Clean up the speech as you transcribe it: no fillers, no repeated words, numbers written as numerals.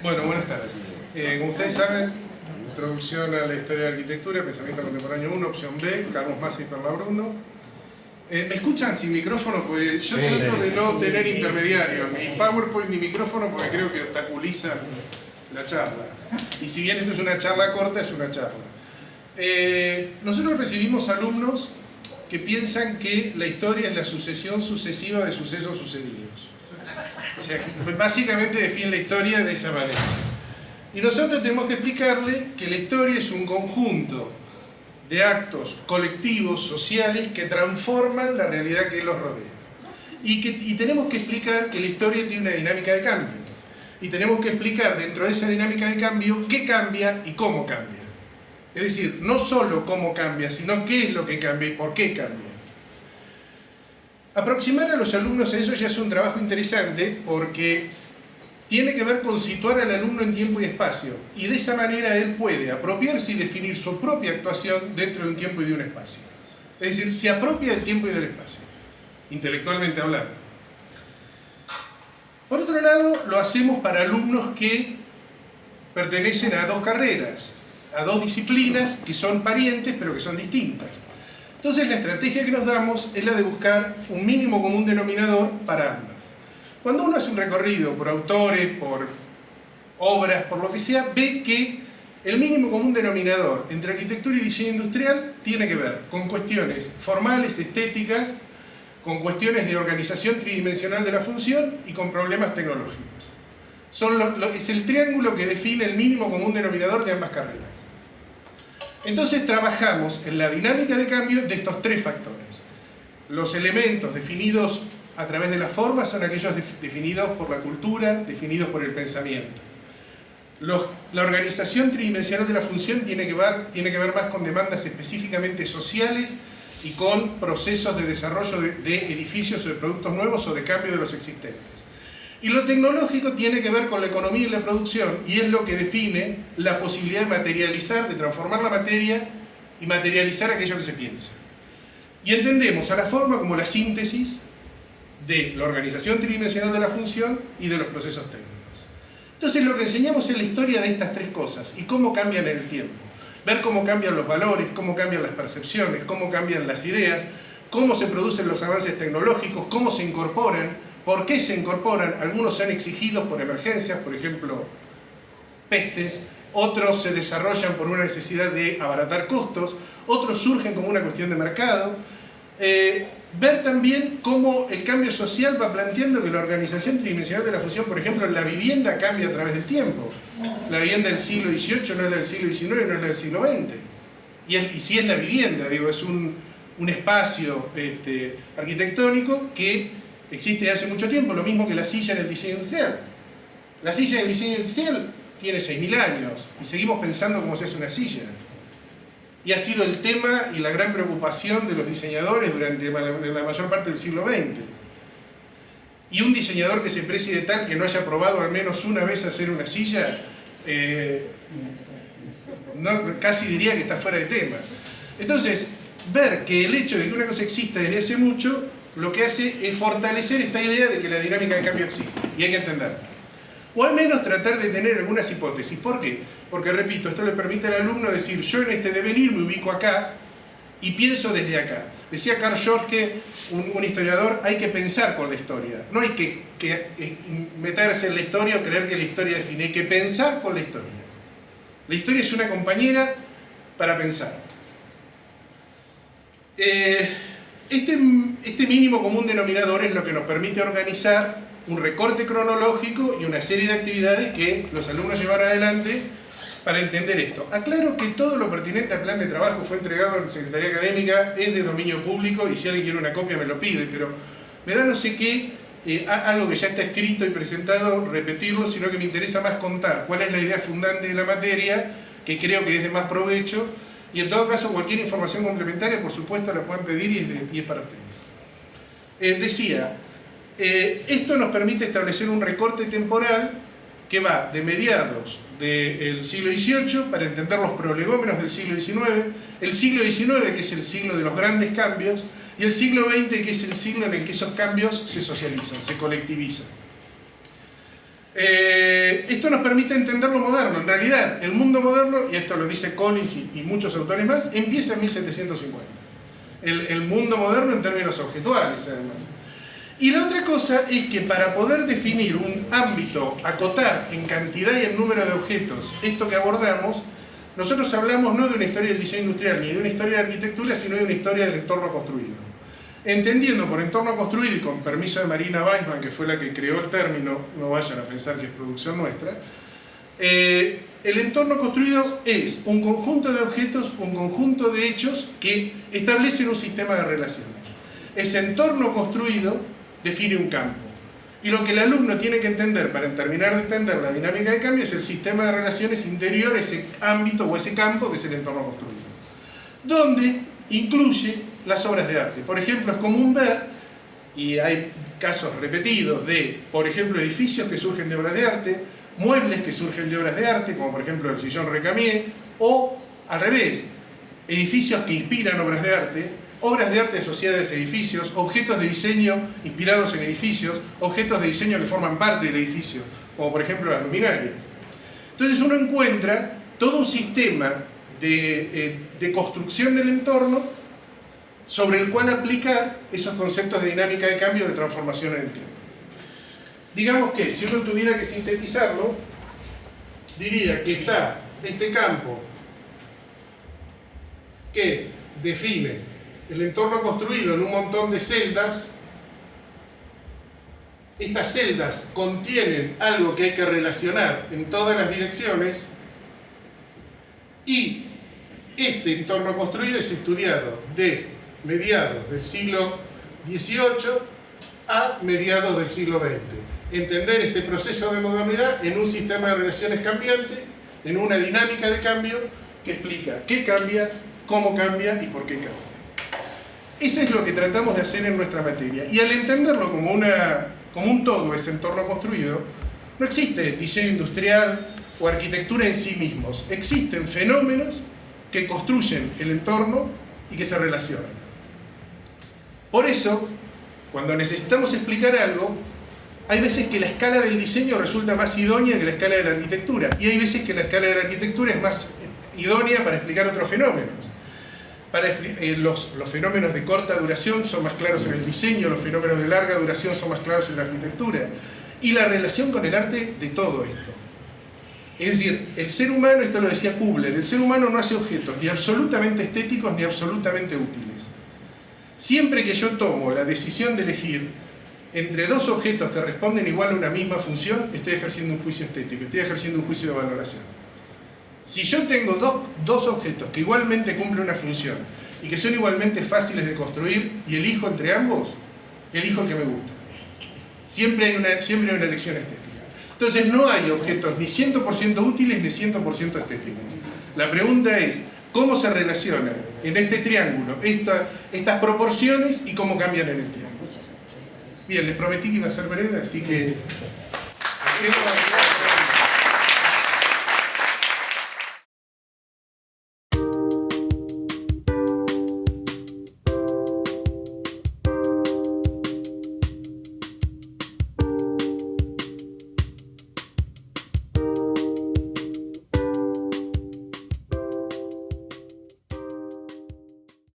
Bueno, buenas tardes. Como ustedes saben, introducción a la historia de la arquitectura, pensamiento contemporáneo 1, opción B, Carlos Massa y Perla Bruno. ¿Me escuchan sin micrófono? Pues yo trato de no tener intermediarios, ni PowerPoint ni micrófono, porque creo que obstaculiza la charla. Y si bien esto es una charla corta, es una charla. Nosotros recibimos alumnos que piensan que la historia es la sucesión sucesiva de sucesos sucedidos. O sea, básicamente definen la historia de esa manera. Y nosotros tenemos que explicarle que la historia es un conjunto de actos colectivos, sociales, que transforman la realidad que los rodea. Y tenemos que explicar que la historia tiene una dinámica de cambio. Y tenemos que explicar dentro de esa dinámica de cambio qué cambia y cómo cambia. Es decir, no solo cómo cambia, sino qué es lo que cambia y por qué cambia. Aproximar a los alumnos a eso ya es un trabajo interesante porque tiene que ver con situar al alumno en tiempo y espacio, y de esa manera él puede apropiarse y definir su propia actuación dentro de un tiempo y de un espacio. Es decir, se apropia del tiempo y del espacio, intelectualmente hablando. Por otro lado, lo hacemos para alumnos que pertenecen a dos carreras, a dos disciplinas que son parientes pero que son distintas. Entonces la estrategia que nos damos es la de buscar un mínimo común denominador para ambas. Cuando uno hace un recorrido por autores, por obras, por lo que sea, ve que el mínimo común denominador entre arquitectura y diseño industrial tiene que ver con cuestiones formales, estéticas, con cuestiones de organización tridimensional de la función y con problemas tecnológicos. Es el triángulo que define el mínimo común denominador de ambas carreras. Entonces trabajamos en la dinámica de cambio de estos tres factores. Los elementos definidos a través de la forma son aquellos definidos por la cultura, definidos por el pensamiento. La organización tridimensional de la función tiene que ver más con demandas específicamente sociales y con procesos de desarrollo de edificios o de productos nuevos o de cambio de los existentes. Y lo tecnológico tiene que ver con la economía y la producción, y es lo que define la posibilidad de materializar, de transformar la materia y materializar aquello que se piensa. Y entendemos a la forma como la síntesis de la organización tridimensional de la función y de los procesos técnicos. Entonces lo que enseñamos es la historia de estas tres cosas y cómo cambian en el tiempo. Ver cómo cambian los valores, cómo cambian las percepciones, cómo cambian las ideas, cómo se producen los avances tecnológicos, cómo se incorporan, por qué se incorporan. Algunos son exigidos por emergencias, por ejemplo, pestes, otros se desarrollan por una necesidad de abaratar costos, otros surgen como una cuestión de mercado. Ver también cómo el cambio social va planteando que la organización tridimensional de la función, por ejemplo, la vivienda cambia a través del tiempo. La vivienda del siglo XVIII no es la del siglo XIX, no es la del siglo XX. Y si es la vivienda, digo, es un espacio arquitectónico que existe hace mucho tiempo, lo mismo que la silla en el diseño industrial. La silla en el diseño industrial tiene 6.000 años y seguimos pensando cómo se hace una silla. Y ha sido el tema y la gran preocupación de los diseñadores durante la mayor parte del siglo XX. Y un diseñador que se precie de tal que no haya probado al menos una vez hacer una silla, casi diría que está fuera de tema. Entonces, ver que el hecho de que una cosa exista desde hace mucho, lo que hace es fortalecer esta idea de que la dinámica de cambio existe, y hay que entenderla. O al menos tratar de tener algunas hipótesis. ¿Por qué? Porque, repito, esto le permite al alumno decir, yo en este devenir me ubico acá y pienso desde acá. Decía Carl Jorge, un historiador, hay que pensar con la historia. No hay que meterse en la historia o creer que la historia define, hay que pensar con la historia. La historia es una compañera para pensar. Este mínimo común denominador es lo que nos permite organizar un recorte cronológico y una serie de actividades que los alumnos llevan adelante para entender esto. Aclaro que todo lo pertinente al plan de trabajo fue entregado a la Secretaría Académica, es de dominio público y si alguien quiere una copia me lo pide, pero me da no sé qué, algo que ya está escrito y presentado, repetirlo, sino que me interesa más contar cuál es la idea fundante de la materia, que creo que es de más provecho, y en todo caso cualquier información complementaria, por supuesto, la pueden pedir y es para ustedes. Decía, esto nos permite establecer un recorte temporal que va de mediados del siglo XVIII para entender los prolegómenos del siglo XIX, el siglo XIX que es el siglo de los grandes cambios y el siglo XX que es el siglo en el que esos cambios se socializan, se colectivizan. Esto nos permite entender lo moderno. En realidad, el mundo moderno, y esto lo dice Collins y muchos autores más, empieza en 1750. El mundo moderno en términos objetuales, además. Y la otra cosa es que para poder definir un ámbito, acotar en cantidad y en número de objetos esto que abordamos, nosotros hablamos no de una historia del diseño industrial ni de una historia de arquitectura, sino de una historia del entorno construido. Entendiendo por entorno construido, y con permiso de Marina Weissman, que fue la que creó el término, no vayan a pensar que es producción nuestra, el entorno construido es un conjunto de objetos, un conjunto de hechos que establecen un sistema de relaciones. Ese entorno construido define un campo. Y lo que el alumno tiene que entender para terminar de entender la dinámica de cambio es el sistema de relaciones interior, ese ámbito o ese campo que es el entorno construido. Donde incluye las obras de arte. Por ejemplo, es común ver, y hay casos repetidos de, por ejemplo, edificios que surgen de obras de arte, muebles que surgen de obras de arte, como por ejemplo el sillón Recamier, o al revés, edificios que inspiran obras de arte asociadas a ese edificios, objetos de diseño inspirados en edificios, objetos de diseño que forman parte del edificio, como por ejemplo las luminarias. Entonces uno encuentra todo un sistema de construcción del entorno sobre el cual aplicar esos conceptos de dinámica de cambio, de transformación en el tiempo. Digamos que si uno tuviera que sintetizarlo, diría que está este campo que define el entorno construido en un montón de celdas. Estas celdas contienen algo que hay que relacionar en todas las direcciones, y este entorno construido es estudiado de mediados del siglo XVIII a mediados del siglo XX. Entender este proceso de modernidad en un sistema de relaciones cambiante, en una dinámica de cambio que explica qué cambia, cómo cambia y por qué cambia. Eso es lo que tratamos de hacer en nuestra materia. Y al entenderlo como un todo, ese entorno construido, no existe diseño industrial o arquitectura en sí mismos. Existen fenómenos que construyen el entorno y que se relacionan. Por eso, cuando necesitamos explicar algo, hay veces que la escala del diseño resulta más idónea que la escala de la arquitectura, y hay veces que la escala de la arquitectura es más idónea para explicar otros fenómenos. Los fenómenos de corta duración son más claros en el diseño, los fenómenos de larga duración son más claros en la arquitectura, y la relación con el arte de todo esto. Es decir, el ser humano, esto lo decía Kubler, el ser humano no hace objetos ni absolutamente estéticos ni absolutamente útiles. Siempre que yo tomo la decisión de elegir entre dos objetos que responden igual a una misma función, estoy ejerciendo un juicio estético, estoy ejerciendo un juicio de valoración. Si yo tengo dos objetos que igualmente cumplen una función y que son igualmente fáciles de construir y elijo entre ambos, elijo el que me gusta. Siempre hay una elección estética. Entonces no hay objetos ni 100% útiles ni 100% estéticos. La pregunta es, ¿cómo se relacionan en este triángulo estas proporciones y cómo cambian en el tiempo? Bien, les prometí que iba a ser breve, así que...